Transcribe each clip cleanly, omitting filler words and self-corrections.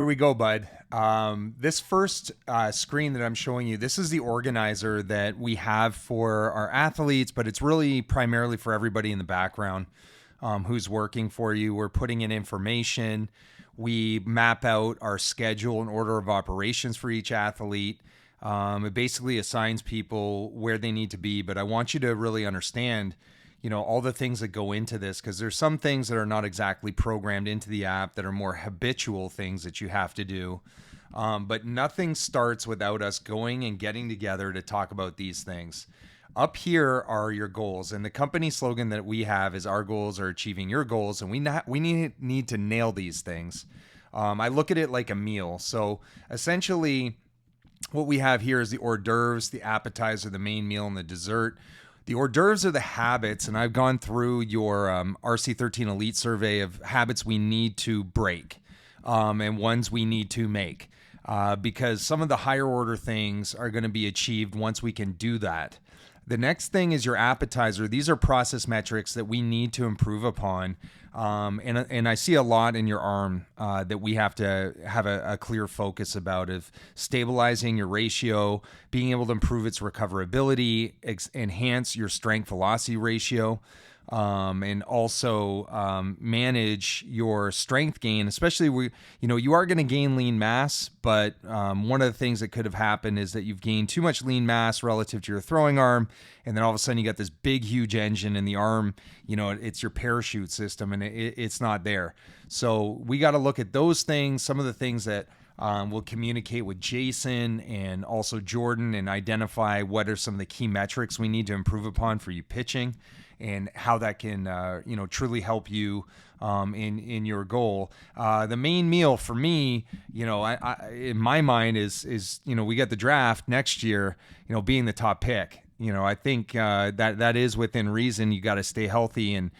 Here we go, bud. This first screen that I'm showing you, this is the organizer that we have for our athletes, but it's really primarily for everybody in the background who's working for you. We're putting in information. We map out our schedule and order of operations for each athlete. It basically assigns people where they need to be, but I want you to really understand all the things that go into this, because there's some things that are not exactly programmed into the app that are more habitual things that you have to do. But nothing starts without us going and getting together to talk about these things. Up here are your goals, and the company slogan that we have is "Our goals are achieving your goals," and we need to nail these things. I look at it like a meal. So essentially, what we have here is the hors d'oeuvres, the appetizer, the main meal, and the dessert. The hors d'oeuvres are the habits, and I've gone through your RC13 Elite survey of habits we need to break and ones we need to make, because some of the higher order things are going to be achieved once we can do that. The next thing is your appetizer. These are process metrics that we need to improve upon. And I see a lot in your arm that we have to have a clear focus about, of stabilizing your ratio, being able to improve its recoverability, enhance your strength velocity ratio, and also manage your strength gain. Especially, you are going to gain lean mass, but one of the things that could have happened is that you've gained too much lean mass relative to your throwing arm, and then all of a sudden you got this big, huge engine in the arm. It's your parachute system, and it's not there. So we got to look at those things, some of the things that we'll communicate with Jason and also Jordan, and identify what are some of the key metrics we need to improve upon for you pitching, and how that can truly help you in your goal. The main meal for me, I in my mind is we got the draft next year, being the top pick. I think that is within reason. You got to stay healthy, and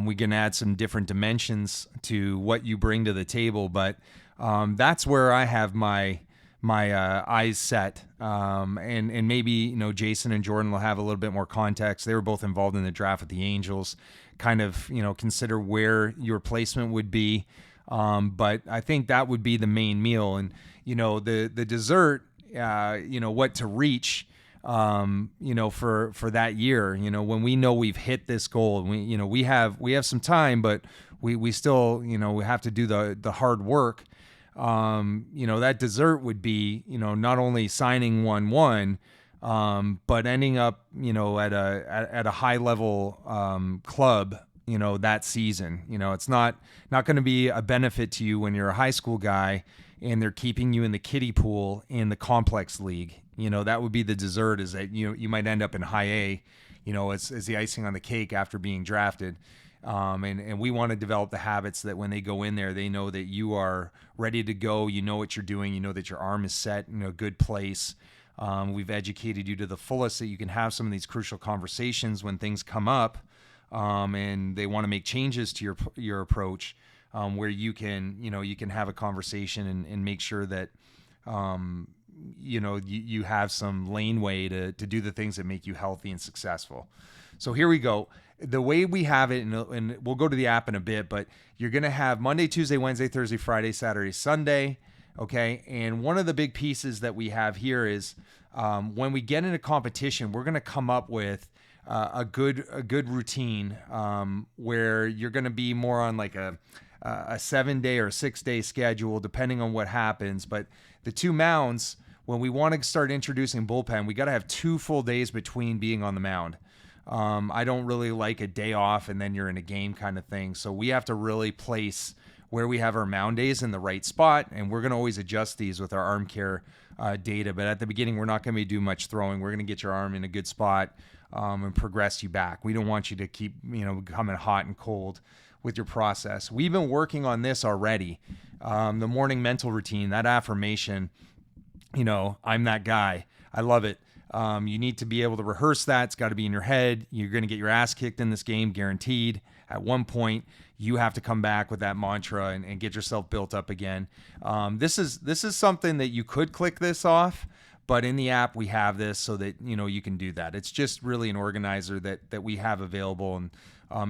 we can add some different dimensions to what you bring to the table. But that's where I have my eyes set, and maybe Jason and Jordan will have a little bit more context. They were both involved in the draft with the Angels, kind of consider where your placement would be, but I think that would be the main meal. And the dessert, what to reach, for that year, when we know we've hit this goal, and we have some time, but we still we have to do the hard work. That dessert would be, not only signing 1-1, but ending up, at a high level club, that season. It's not going to be a benefit to you when you're a high school guy and they're keeping you in the kiddie pool in the complex league. That would be the dessert, is that you might end up in high A, as the icing on the cake after being drafted. And we want to develop the habits that when they go in there, they know that you are ready to go. You know what you're doing. You know that your arm is set in a good place. We've educated you to the fullest that you can have some of these crucial conversations when things come up, and they want to make changes to your approach, where you can have a conversation and make sure that you have some laneway to do the things that make you healthy and successful. So here we go. The way we have it, and we'll go to the app in a bit, but you're going to have Monday, Tuesday, Wednesday, Thursday, Friday, Saturday, Sunday. Okay. And one of the big pieces that we have here is when we get into competition, we're going to come up with a good routine where you're going to be more on like a 7-day or 6-day schedule, depending on what happens. But the two mounds, when we want to start introducing bullpen, we got to have 2 full days between being on the mound. I don't really like a day off and then you're in a game kind of thing. So we have to really place where we have our mound days in the right spot, and we're going to always adjust these with our arm care data. But at the beginning, we're not going to do much throwing. We're going to get your arm in a good spot and progress you back. We don't want you to keep coming hot and cold with your process. We've been working on this already. The morning mental routine, that affirmation, I'm that guy. I love it. You need to be able to rehearse that. It's got to be in your head. You're going to get your ass kicked in this game, guaranteed. At one point, you have to come back with that mantra and get yourself built up again. This is something that you could click this off, But in the app, we have this so that, you can do that. It's just really an organizer that we have available, and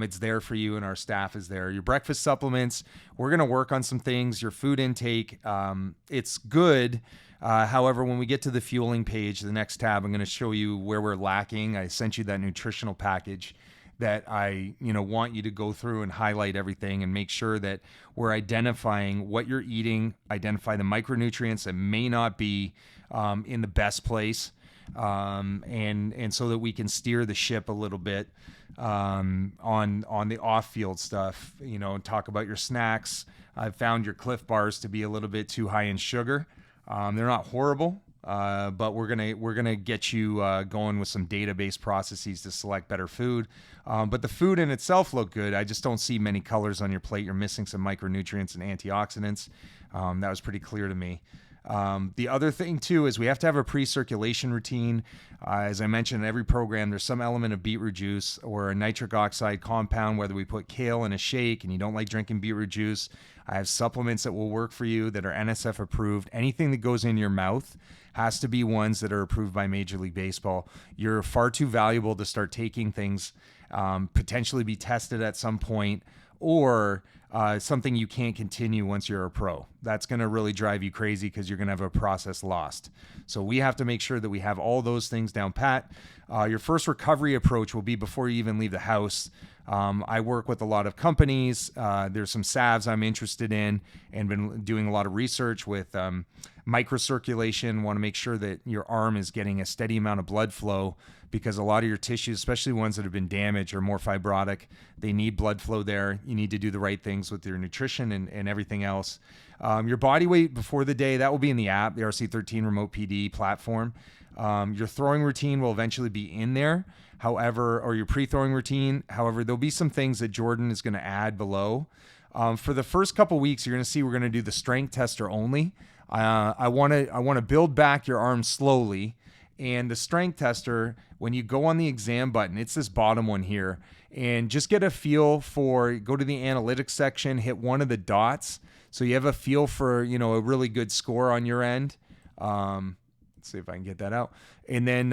it's there for you, and our staff is there. Your breakfast supplements, we're going to work on some things. Your food intake, it's good. However, when we get to the fueling page, the next tab, I'm going to show you where we're lacking. I sent you that nutritional package that I, want you to go through and highlight everything and make sure that we're identifying what you're eating, identify the micronutrients that may not be in the best place, and so that we can steer the ship a little bit on the off-field stuff. Talk about your snacks. I've found your Cliff Bars to be a little bit too high in sugar. They're not horrible. But we're gonna get you going with some database processes to select better food. But the food in itself look good. I just don't see many colors on your plate. You're missing some micronutrients and antioxidants. That was pretty clear to me. The other thing too is we have to have a pre-circulation routine. As I mentioned, in every program, there's some element of beetroot juice or a nitric oxide compound, whether we put kale in a shake and you don't like drinking beetroot juice. I have supplements that will work for you that are NSF approved. Anything that goes in your mouth has to be ones that are approved by Major League Baseball. You're far too valuable to start taking things, potentially be tested at some point, or something you can't continue once you're a pro. That's going to really drive you crazy because you're going to have a process lost. So we have to make sure that we have all those things down pat. Your first recovery approach will be before you even leave the house. I work with a lot of companies. There's some salves I'm interested in and been doing a lot of research with microcirculation. Want to make sure that your arm is getting a steady amount of blood flow, because a lot of your tissues, especially ones that have been damaged or more fibrotic, they need blood flow there. You need to do the right things with your nutrition and everything else. Your body weight before the day, that will be in the app, the RC13 Remote PD platform. Your throwing routine will eventually be in there. However, or your pre-throwing routine. However, there'll be some things that Jordan is going to add below. For the first couple weeks, you're going to see we're going to do the strength tester only. I want to build back your arm slowly. And the strength tester, when you go on the exam button, it's this bottom one here, and just get a feel for, go to the analytics section, hit one of the dots, so you have a feel for, a really good score on your end. Let's see if I can get that out. And then,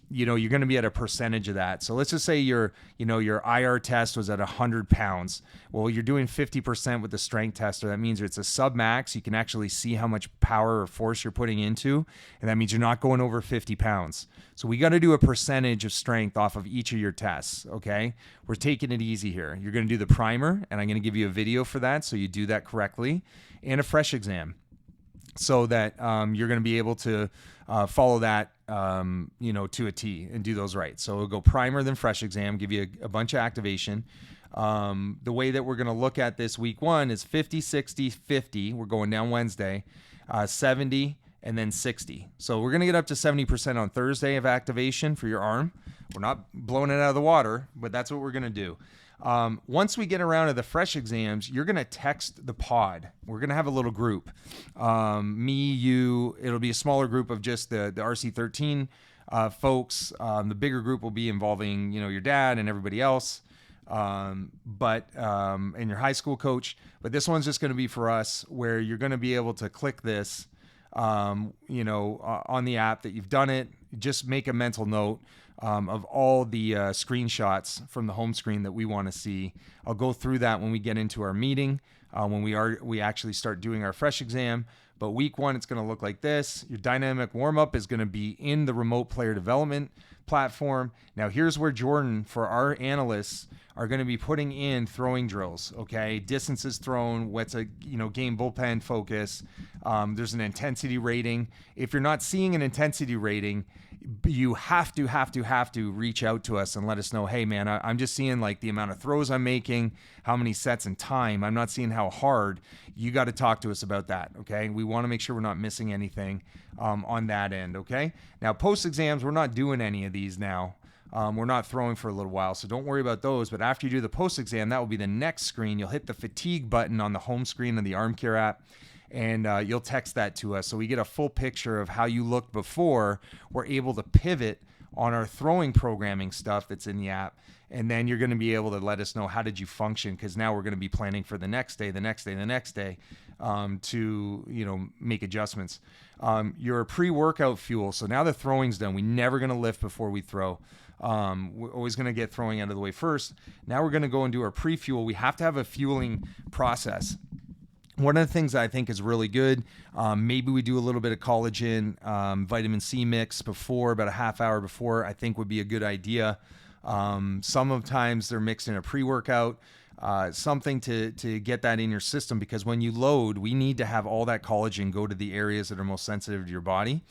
you're going to be at a percentage of that. So let's just say your IR test was at 100 pounds. Well, you're doing 50% with the strength tester. That means it's a sub max. You can actually see how much power or force you're putting into. And that means you're not going over 50 pounds. So we got to do a percentage of strength off of each of your tests. Okay. We're taking it easy here. You're going to do the primer, and I'm going to give you a video for that, so you do that correctly, and a fresh exam, so that you're going to be able to follow that, to a T and do those right. So we'll go primer, then fresh exam, give you a bunch of activation. The way that we're going to look at this week one is 50, 60, 50. We're going down Wednesday, 70, and then 60. So we're going to get up to 70% on Thursday of activation for your arm. We're not blowing it out of the water, but that's what we're going to do. Once we get around to the fresh exams, you're going to text the pod. We're going to have a little group. Me, you, it'll be a smaller group of just the RC13 folks. The bigger group will be involving, your dad and everybody else, and your high school coach. But this one's just going to be for us, where you're going to be able to click this, on the app that you've done it. Just make a mental note of all the screenshots from the home screen that we want to see. I'll go through that when we get into our meeting, when we actually start doing our fresh exam. But week one, it's going to look like this. Your dynamic warm-up is going to be in the remote player development platform. Now, here's where Jordan, for our analysts, are going to be putting in throwing drills, okay? Distances thrown, what's a game bullpen focus. There's an intensity rating. If you're not seeing an intensity rating, you have to reach out to us and let us know, hey man, I'm just seeing like the amount of throws I'm making, how many sets and time. I'm not seeing how hard. You got to talk to us about that, okay? We want to make sure we're not missing anything on that end, okay? Now, post exams, we're not doing any of these now. We're not throwing for a little while, so don't worry about those. But after you do the post exam, that will be the next screen. You'll hit the fatigue button on the home screen of the ArmCare app, and you'll text that to us, so we get a full picture of how you looked before. We're able to pivot on our throwing programming stuff that's in the app, and then you're going to be able to let us know how did you function, because now we're going to be planning for the next day, to, make adjustments. Your pre-workout fuel. So now the throwing's done. We're never going to lift before we throw. We're always going to get throwing out of the way first. Now we're going to go and do our pre-fuel. We have to have a fueling process. One of the things I think is really good, maybe we do a little bit of collagen, vitamin C mix before, about a half hour before, I think would be a good idea. Sometimes they're mixed in a pre-workout, something to get that in your system, because when you load, we need to have all that collagen go to the areas that are most sensitive to your body.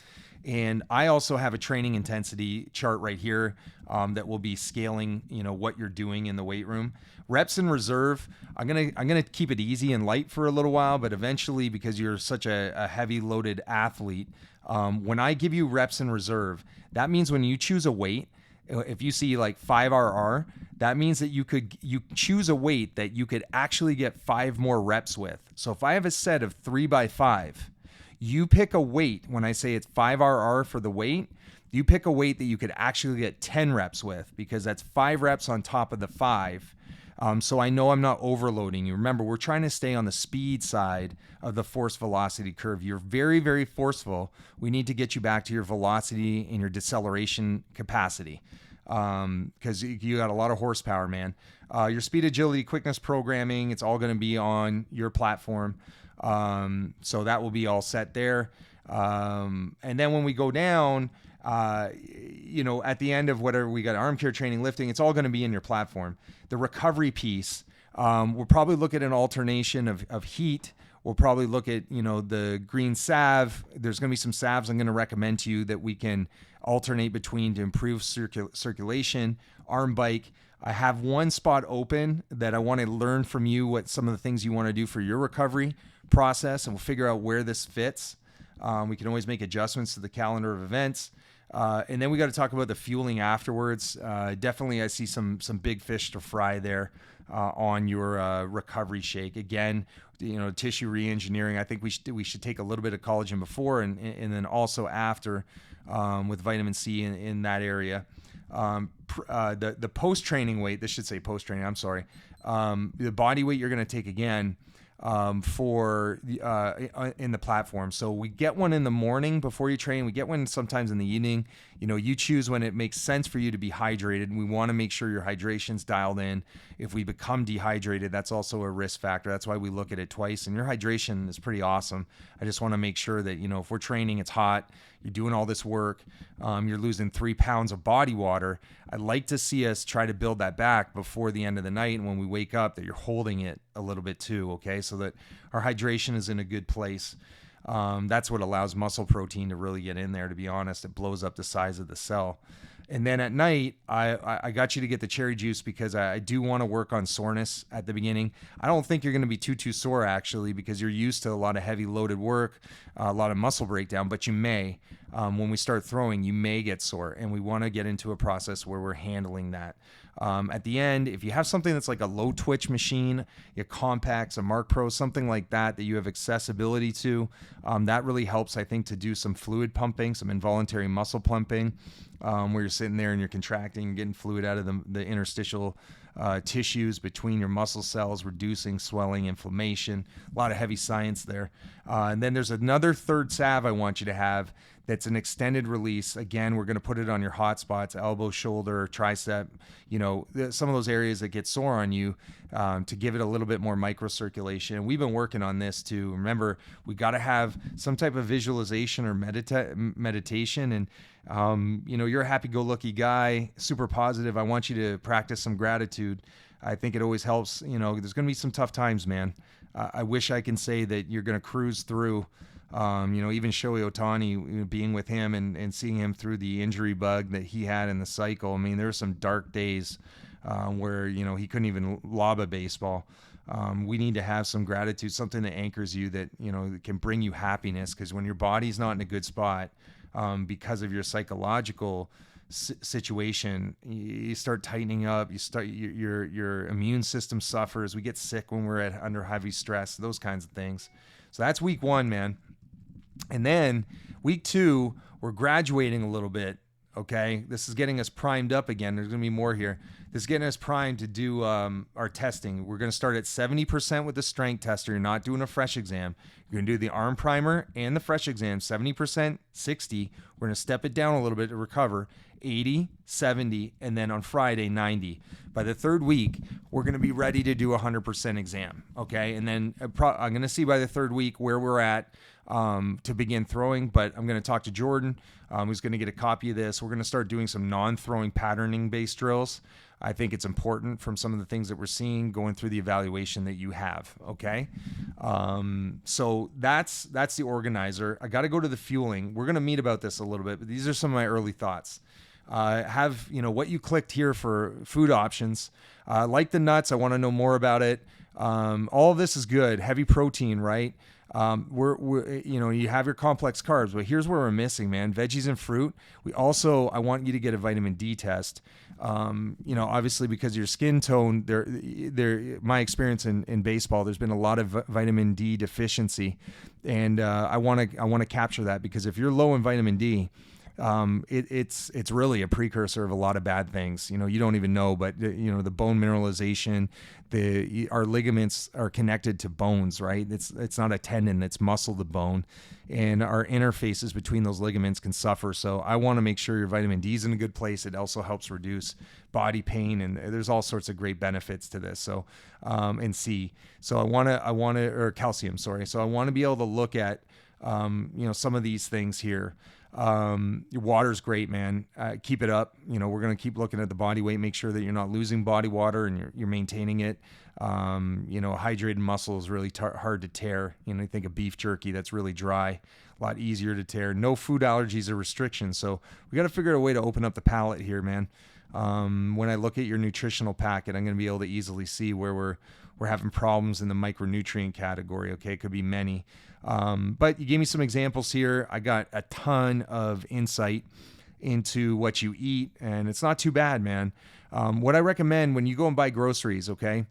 And I also have a training intensity chart right here that will be scaling, what you're doing in the weight room. Reps in reserve, I'm gonna keep it easy and light for a little while, but eventually, because you're such a heavy loaded athlete, when I give you reps in reserve, that means when you choose a weight, if you see like 5RR, that means that you choose a weight that you could actually get 5 more reps with. So if I have a set of 3x5, you pick a weight. When I say it's 5RR for the weight, you pick a weight that you could actually get 10 reps with, because that's 5 reps on top of the 5. So I know I'm not overloading you. Remember, we're trying to stay on the speed side of the force velocity curve. You're very, very forceful. We need to get you back to your velocity and your deceleration capacity, because you got a lot of horsepower, man. Your speed, agility, quickness programming, it's all going to be on your platform. So that will be all set there. And then when we go down, at the end of whatever we got, arm care training, lifting, it's all going to be in your platform. The recovery piece, we'll probably look at an alternation of heat. We'll probably look at, the green salve. There's going to be some salves I'm going to recommend to you that we can alternate between to improve circulation. Arm bike. I have one spot open that I want to learn from you what some of the things you want to do for your recovery process, and we'll figure out where this fits. We can always make adjustments to the calendar of events. And then we got to talk about the fueling afterwards. Definitely, I see some big fish to fry there on your recovery shake. Again, tissue re-engineering. I think we should take a little bit of collagen before and then also after with vitamin C in that area. The post-training weight. This should say post-training. I'm sorry. The body weight you're going to take again. For in the platform. So we get one in the morning before you train. We get one sometimes in the evening. You choose when it makes sense for you to be hydrated. We want to make sure your hydration's dialed in. If we become dehydrated, that's also a risk factor. That's why we look at it twice. And your hydration is pretty awesome. I just want to make sure that, if we're training, it's hot, you're doing all this work, you're losing 3 pounds of body water. I'd like to see us try to build that back before the end of the night. And when we wake up, that you're holding it a little bit too, okay? So that our hydration is in a good place. That's what allows muscle protein to really get in there, to be honest. It blows up the size of the cell. And then at night, I got you to get the cherry juice because I do want to work on soreness at the beginning. I don't think you're going to be too sore, actually, because you're used to a lot of heavy loaded work, a lot of muscle breakdown, but you may, when we start throwing, you may get sore. And we want to get into a process where we're handling that. At the end, if you have something that's like a low twitch machine, a Compax, a Mark Pro, something like that you have accessibility to, that really helps, I think, to do some fluid pumping, some involuntary muscle pumping, where you're sitting there and you're contracting and getting fluid out of the interstitial tissues between your muscle cells, reducing swelling, inflammation. A lot of heavy science there. And then there's another third salve I want you to have that's an extended release. Again, we're going to put it on your hot spots, elbow, shoulder, tricep, some of those areas that get sore on you, to give it a little bit more microcirculation. And we've been working on this too. Remember, we got to have some type of visualization or meditation. And, you're a happy-go-lucky guy, super positive. I want you to practice some gratitude. I think it always helps. There's going to be some tough times, man. I wish I can say that you're going to cruise through. Even Shohei Ohtani, being with him and seeing him through the injury bug that he had in the cycle. I mean, there were some dark days where, he couldn't even lob a baseball. We need to have some gratitude, something that anchors you, that, can bring you happiness. Because when your body's not in a good spot, because of your psychological situation, you start tightening up. Your immune system suffers. We get sick when we're under heavy stress. Those kinds of things. So that's week 1, man. And then week 2, we're graduating a little bit. Okay, this is getting us primed up again. There's going to be more here. This is getting us primed to do our testing. We're going to start at 70% with the strength tester. You're not doing a fresh exam. You're going to do the arm primer and the fresh exam. 70%, 60. We're going to step it down a little bit to recover. 80, 70, and then on Friday, 90. By the third week, we're going to be ready to do a 100% exam. Okay, and then I'm going to see by the third week where we're at to begin throwing, but I'm going to talk to Jordan, who's going to get a copy of this. We're going to start doing some non-throwing patterning-based drills. I think it's important from some of the things that we're seeing going through the evaluation that you have, okay? So that's the organizer. I got to go to the fueling. We're going to meet about this a little bit, but these are some of my early thoughts. Have, what you clicked here for food options. Like the nuts, I want to know more about it. All of this is good. Heavy protein, right? We're you have your complex carbs, but here's where we're missing, man. Veggies and fruit. I want you to get a vitamin D test. Obviously because of your skin tone, my experience in baseball, there's been a lot of vitamin D deficiency. And, I want to capture that, because if you're low in vitamin D, it's really a precursor of a lot of bad things. You don't even know, but the bone mineralization, our ligaments are connected to bones, right? It's not a tendon, it's muscle to bone, and our interfaces between those ligaments can suffer. So I want to make sure your vitamin D is in a good place. It also helps reduce body pain, and there's all sorts of great benefits to this. So, and C. So I want to, or calcium, sorry. So I want to be able to look at, some of these things here. Your water's great, man. Keep it up. We're going to keep looking at the body weight, make sure that you're not losing body water and you're maintaining it. Hydrated muscle is really hard to tear. You think of beef jerky, that's really dry, a lot easier to tear. No food allergies or restrictions. So we got to figure out a way to open up the palate here, man. When I look at your nutritional packet, I'm going to be able to easily see where we're having problems in the micronutrient category. Okay. It could be many. But you gave me some examples here. I got a ton of insight into what you eat, and it's not too bad, man. What I recommend when you go and buy groceries, okay,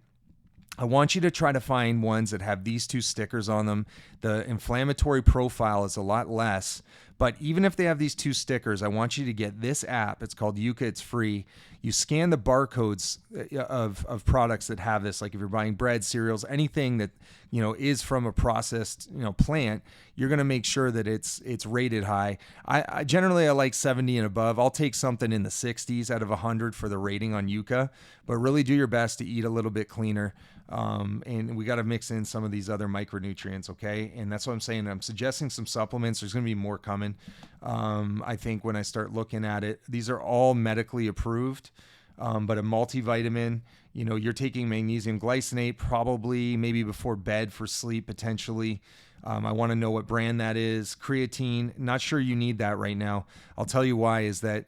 I want you to try to find ones that have these two stickers on them. The inflammatory profile is a lot less, but even if they have these two stickers, I want you to get this app. It's called Yuka. It's free. You scan the barcodes of products that have this. Like if you're buying bread, cereals, anything that is from a processed plant, you're going to make sure that it's rated high. I generally like 70 and above. I'll take something in the 60s out of 100 for the rating on Yuka, but really do your best to eat a little bit cleaner. And we got to mix in some of these other micronutrients, okay? And that's what I'm saying. I'm suggesting some supplements. There's going to be more coming. I think when I start looking at it, these are all medically approved. But a multivitamin, you're taking magnesium glycinate probably maybe before bed for sleep potentially. I want to know what brand that is. Creatine, not sure you need that right now. I'll tell you why is that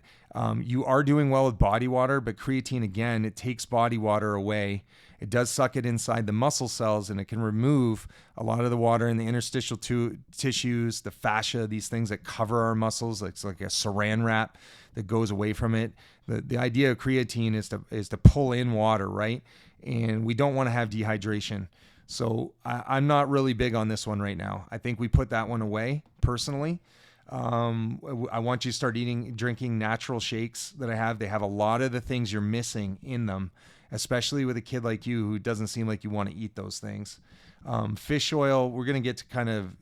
you are doing well with body water, but creatine, again, it takes body water away. It does suck it inside the muscle cells, and it can remove a lot of the water in the interstitial tissues, the fascia, these things that cover our muscles. It's like a saran wrap that goes away from it. The idea of creatine is to pull in water, right? And we don't want to have dehydration. So I'm not really big on this one right now. I think we put that one away personally. I want you to start drinking natural shakes that I have. They have a lot of the things you're missing in them, especially with a kid like you who doesn't seem like you want to eat those things. Fish oil, we're going to get to kind of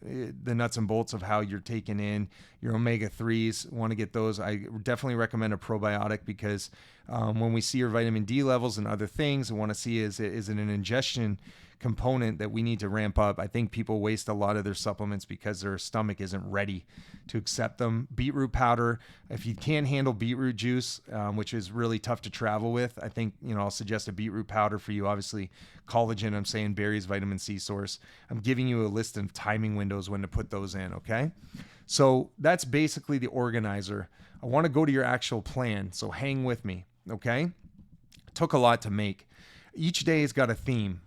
the nuts and bolts of how you're taking in your omega-3s. Want to get those. I definitely recommend a probiotic because when we see your vitamin D levels and other things, I want to see is it an ingestion component that we need to ramp up. I think people waste a lot of their supplements because their stomach isn't ready to accept them. Beetroot powder, if you can't handle beetroot juice, which is really tough to travel with, I think, I'll suggest a beetroot powder for you. Obviously, collagen, I'm saying berries, vitamin C source. I'm giving you a list of timing windows when to put those in, okay? So that's basically the organizer. I want to go to your actual plan, so hang with me, okay? It took a lot to make. Each day has got a theme.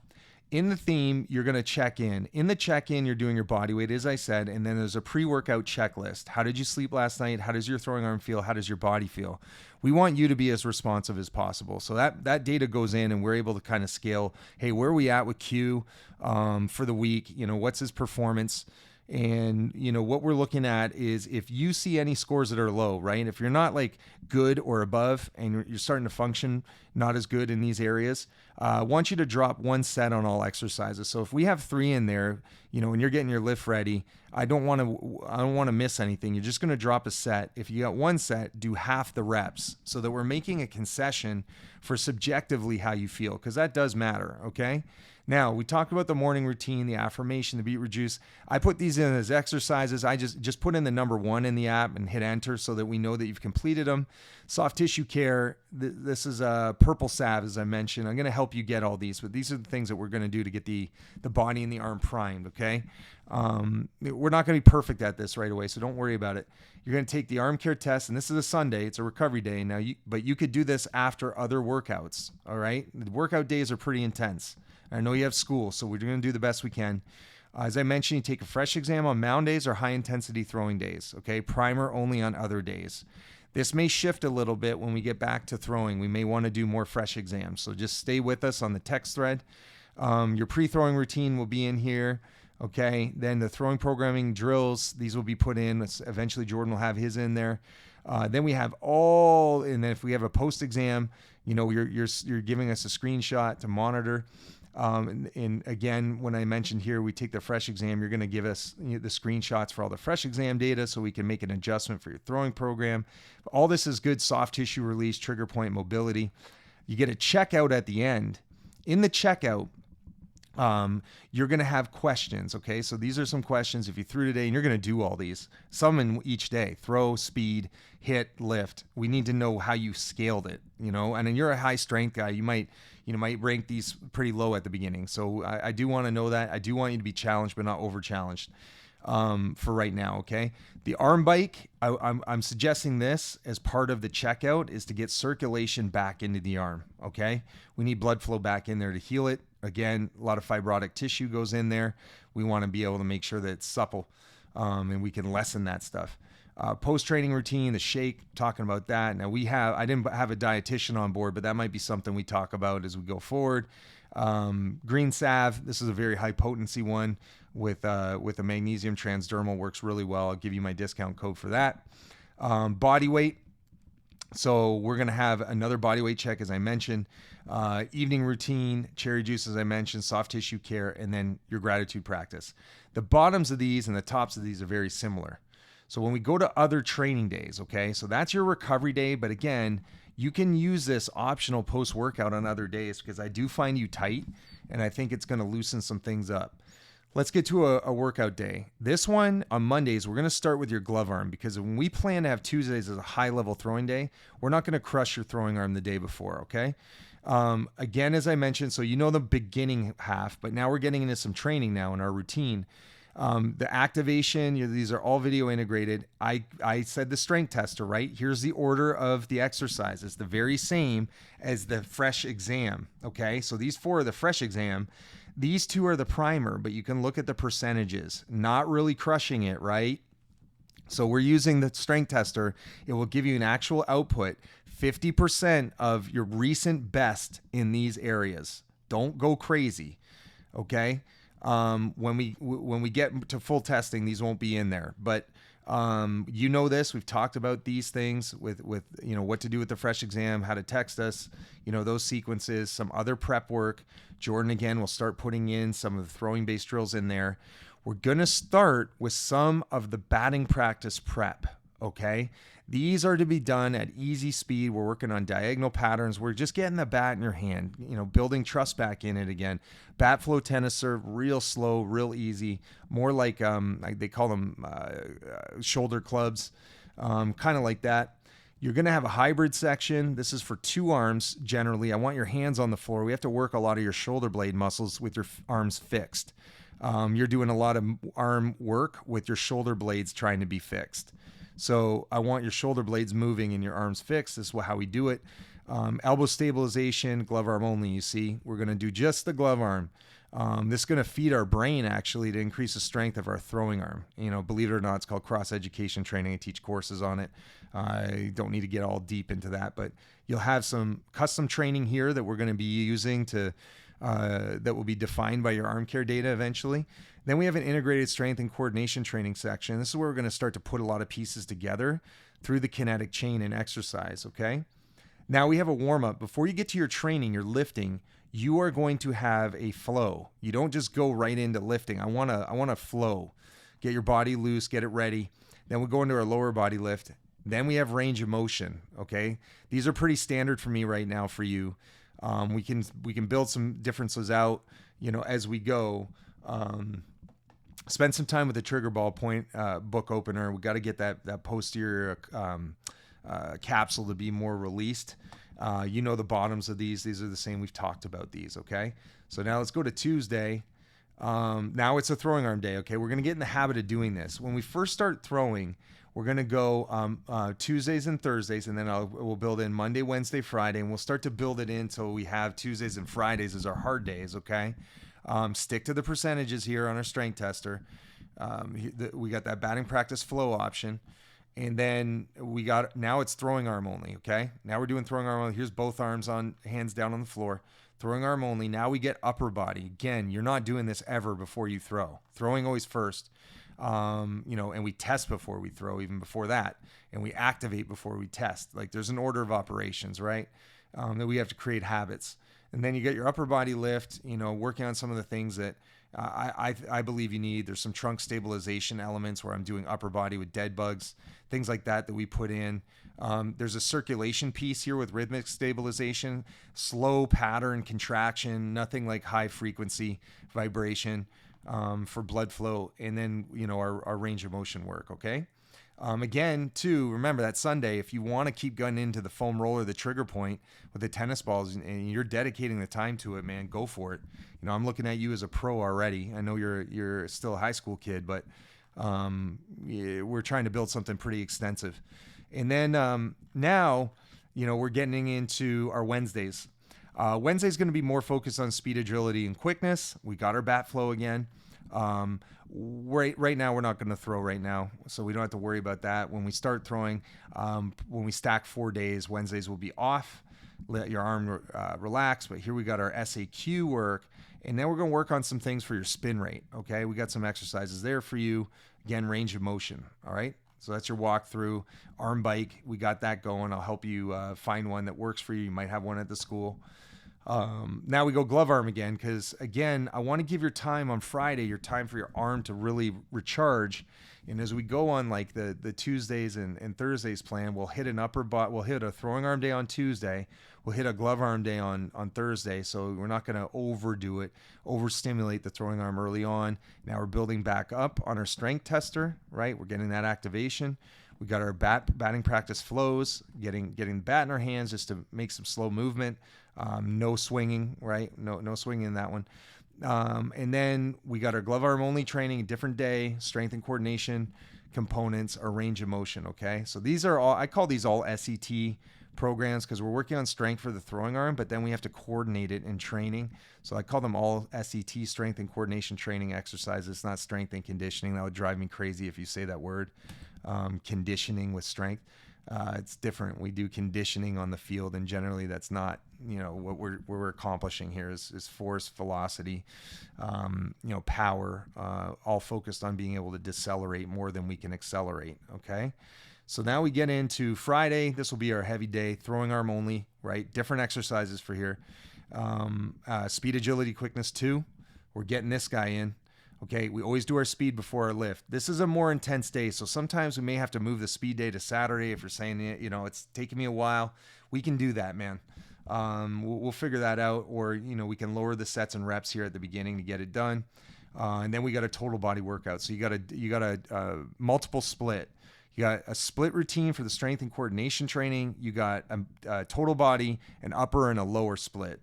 In the theme, you're going to check in. In the check-in, you're doing your body weight, as I said, and then there's a pre-workout checklist. How did you sleep last night? How does your throwing arm feel? How does your body feel? We want you to be as responsive as possible. So that data goes in, and we're able to kind of scale, hey, where are we at with Q for the week? What's his performance? And, you know, what we're looking at is if you see any scores that are low, right? If you're not like good or above and you're starting to function not as good in these areas, I want you to drop 1 set on all exercises. So if we have 3 in there, you know, when you're getting your lift ready, I don't want to miss anything. You're just going to drop a set. If you got 1 set, do half the reps so that we're making a concession for subjectively how you feel, because that does matter, okay? Now, we talked about the morning routine, the affirmation, the beetroot juice. I put these in as exercises. I just put in the number 1 in the app and hit enter so that we know that you've completed them. Soft tissue care, this is a purple salve, as I mentioned. I'm going to help you get all these, but these are the things that we're going to do to get the body and the arm primed, okay? We're not going to be perfect at this right away, so don't worry about it. You're going to take the arm care test, and this is a Sunday. It's a recovery day. Now, but you could do this after other workouts, all right? The workout days are pretty intense. I know you have school, so we're going to do the best we can. As I mentioned, you take a fresh exam on mound days or high-intensity throwing days, okay? Primer only on other days. This may shift a little bit when we get back to throwing. We may want to do more fresh exams, so just stay with us on the text thread. Your pre-throwing routine will be in here, okay? Then the throwing programming drills, these will be put in. Eventually, Jordan will have his in there. Then we have and then if we have a post-exam, you know, you're giving us a screenshot to monitor. And again, when I mentioned here, we take the fresh exam, you're going to give us the screenshots for all the fresh exam data so we can make an adjustment for your throwing program. All this is good soft tissue release, trigger point mobility. You get a checkout at the end. In the checkout, you're going to have questions. Okay. So these are some questions if you threw today, and you're going to do all these, some in each day: throw, speed, hit, lift. We need to know how you scaled it, you know, and then you're a high strength guy. You might rank these pretty low at the beginning. So I do want to know that. I do want you to be challenged, but not over challenged. For right now, okay? The arm bike, I'm suggesting this as part of the checkout is to get circulation back into the arm, okay? We need blood flow back in there to heal it. Again, a lot of fibrotic tissue goes in there. We want to be able to make sure that it's supple, and we can lessen that stuff. Post-training routine, the shake, talking about that. Now I didn't have a dietitian on board, but that might be something we talk about as we go forward. Green salve, this is a very high potency one with a magnesium transdermal, works really well. I'll give you my discount code for that. Body weight. So we're going to have another body weight check, as I mentioned, evening routine, cherry juice, as I mentioned, soft tissue care, and then your gratitude practice. The bottoms of these and the tops of these are very similar. So when we go to other training days, okay, so that's your recovery day. But again, you can use this optional post-workout on other days because I do find you tight, and I think it's going to loosen some things up. Let's get to a workout day. This one on Mondays, we're going to start with your glove arm because when we plan to have Tuesdays as a high-level throwing day, we're not going to crush your throwing arm the day before, okay? Again, as I mentioned, so you know the beginning half, but now we're getting into some training now in our routine. The activation, these are all video integrated. I said the strength tester, right? Here's the order of the exercise. It's the very same as the fresh exam, okay? So these 4 are the fresh exam. These 2 are the primer, but you can look at the percentages. Not really crushing it, right? So we're using the strength tester. It will give you an actual output, 50% of your recent best in these areas. Don't go crazy, okay? When we get to full testing, these won't be in there, but you know this, we've talked about these things with you know what to do with the fresh exam, how to text us, you know, those sequences, some other prep work. Jordan again will start putting in some of the throwing base drills in there. We're going to start with some of the batting practice prep, okay? These are to be done at easy speed. We're working on diagonal patterns. We're just getting the bat in your hand, you know, building trust back in it again. Bat flow tennis serve, real slow, real easy, more like they call them shoulder clubs, kind of like that. You're going to have a hybrid section. This is for 2 arms generally. I want your hands on the floor. We have to work a lot of your shoulder blade muscles with your arms fixed. You're doing a lot of arm work with your shoulder blades trying to be fixed. So I want your shoulder blades moving and your arms fixed. This is how we do it. Elbow stabilization, glove arm only, you see. We're going to do just the glove arm. This is going to feed our brain, actually, to increase the strength of our throwing arm. You know, believe it or not, it's called cross-education training. I teach courses on it. I don't need to get all deep into that, but you'll have some custom training here that we're going to be using to that will be defined by your arm care data eventually. Then we have an integrated strength and coordination training section. This is where we're going to start to put a lot of pieces together through the kinetic chain and exercise, okay? Now we have a warm-up. Before you get to your training, your lifting, you are going to have a flow. You don't just go right into lifting. I want to flow. Get your body loose, get it ready. Then we go into our lower body lift. Then we have range of motion, okay? These are pretty standard for me right now for you. We can build some differences out, as we go. Spend some time with the trigger ball point book opener. We got to get that posterior capsule to be more released. The bottoms of these are the same. We've talked about these, okay? So now let's go to Tuesday. Now it's a throwing arm day, okay? We're going to get in the habit of doing this. When we first start throwing, we're going to go Tuesdays and Thursdays, and then we'll build in Monday, Wednesday, Friday, and we'll start to build it in until we have Tuesdays and Fridays as our hard days, okay? Stick to the percentages here on our strength tester. We got that batting practice flow option. And then now it's throwing arm only, okay? Now we're doing throwing arm only. Here's both arms on, hands down on the floor. Throwing arm only. Now we get upper body. Again, you're not doing this ever before you throw. Throwing always first. And we test before we throw, even before that. And we activate before we test. Like there's an order of operations, right? That we have to create habits. And then you get your upper body lift, working on some of the things that I believe you need. There's some trunk stabilization elements where I'm doing upper body with dead bugs, things like that we put in. There's a circulation piece here with rhythmic stabilization, slow pattern contraction, nothing like high frequency vibration for blood flow. And then, our range of motion work, okay? Again, too, remember that Sunday, if you want to keep going into the foam roller, the trigger point with the tennis balls, and you're dedicating the time to it, man, go for it. I'm looking at you as a pro already. I know you're still a high school kid, but we're trying to build something pretty extensive. And then now, we're getting into our Wednesdays. Wednesday's going to be more focused on speed, agility, and quickness. We got our bat flow again. Right now we're not going to throw right now, so we don't have to worry about that. When we start throwing, when we stack 4 days, Wednesdays will be off. Let your arm relax. But here we got our SAQ work, and then we're going to work on some things for your spin rate. Okay, we got some exercises there for you. Again, range of motion. All right, so that's your walkthrough. Arm bike, we got that going. I'll help you find one that works for you. You might have one at the school. Now we go glove arm again, because again, I want to give your time on Friday, your time for your arm to really recharge. And as we go on like the Tuesdays and Thursdays plan, we'll hit we'll hit a throwing arm day on Tuesday. We'll hit a glove arm day on Thursday. So we're not going to overdo it, overstimulate the throwing arm early on. Now we're building back up on our strength tester, right? We're getting that activation. We got our batting practice flows, getting the bat in our hands just to make some slow movement. No swinging, right? No swinging in that one. And then we got our glove arm only training, a different day, strength and coordination components, our range of motion. Okay. So these are all, I call these all SET programs because we're working on strength for the throwing arm, but then we have to coordinate it in training. So I call them all SET, strength and coordination training exercises. It's not strength and conditioning. That would drive me crazy if you say that word, conditioning with strength. It's different. We do conditioning on the field, and generally that's not, what we're accomplishing here is force, velocity, power, all focused on being able to decelerate more than we can accelerate. Okay. So now we get into Friday. This will be our heavy day, throwing arm only, right? Different exercises for here. Speed, agility, quickness 2. We're getting this guy in. Okay, we always do our speed before our lift. This is a more intense day, so sometimes we may have to move the speed day to Saturday if you're saying, it's taking me a while. We can do that, man. We'll figure that out, or, we can lower the sets and reps here at the beginning to get it done. And then we got a total body workout. So you got a multiple split. You got a split routine for the strength and coordination training. You got a total body, an upper and a lower split.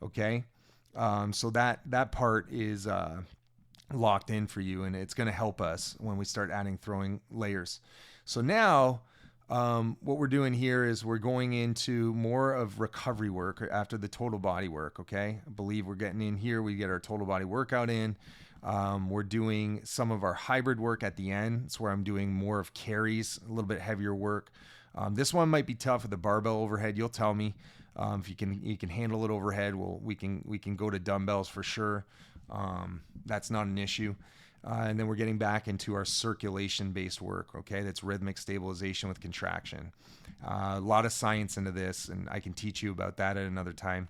Okay, so that part is locked in for you, and it's going to help us when we start adding throwing layers. So now what we're doing here is we're going into more of recovery work after the total body work. Okay, I believe we're getting in here. We get our total body workout in. We're doing some of our hybrid work at the end. It's where I'm doing more of carries, a little bit heavier work. This one might be tough with the barbell overhead. You'll tell me. If you can handle it overhead, we can go to dumbbells for sure. That's not an issue. And then we're getting back into our circulation-based work, okay? That's rhythmic stabilization with contraction. A lot of science into this, and I can teach you about that at another time.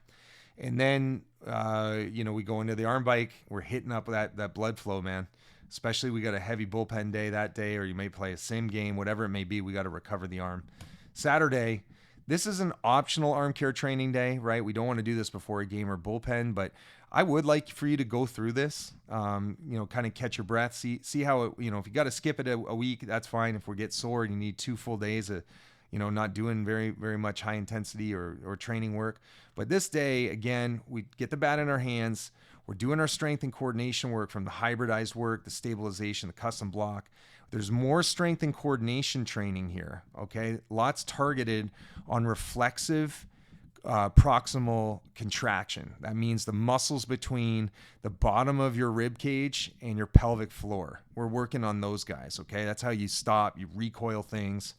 And then, we go into the arm bike. We're hitting up that blood flow, man. Especially we got a heavy bullpen day that day, or you may play a sim game, whatever it may be. We got to recover the arm. Saturday, this is an optional arm care training day, right? We don't want to do this before a game or bullpen, but I would like for you to go through this, kind of catch your breath, see how it, if you got to skip it a week, that's fine. If we get sore and you need 2 full days of, not doing very, very much high intensity or training work. But this day, again, we get the bat in our hands. We're doing our strength and coordination work from the hybridized work, the stabilization, the custom block. There's more strength and coordination training here, okay? Lots targeted on reflexive proximal contraction. That means the muscles between the bottom of your rib cage and your pelvic floor. We're working on those guys, okay? That's how you stop, you recoil things.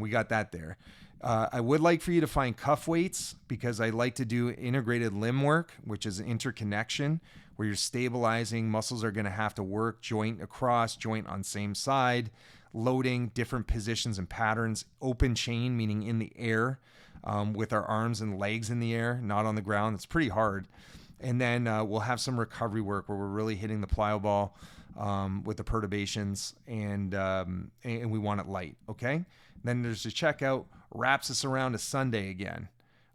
We got that there. I would like for you to find cuff weights, because I like to do integrated limb work, which is an interconnection where you're stabilizing. Muscles are going to have to work joint across, joint on same side, loading different positions and patterns, open chain, meaning in the air, with our arms and legs in the air, not on the ground. It's pretty hard. And then we'll have some recovery work where we're really hitting the plyo ball with the perturbations, and we want it light, okay? Then there's a checkout, wraps us around to Sunday again.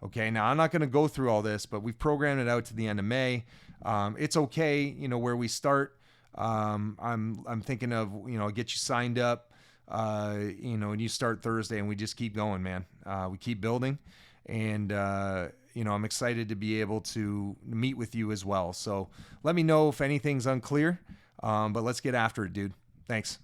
Okay, now I'm not going to go through all this, but we've programmed it out to the end of May. It's okay, where we start. I'm thinking of, I'll get you signed up, and you start Thursday, and we just keep going, man. We keep building, and I'm excited to be able to meet with you as well. So let me know if anything's unclear, but let's get after it, dude. Thanks.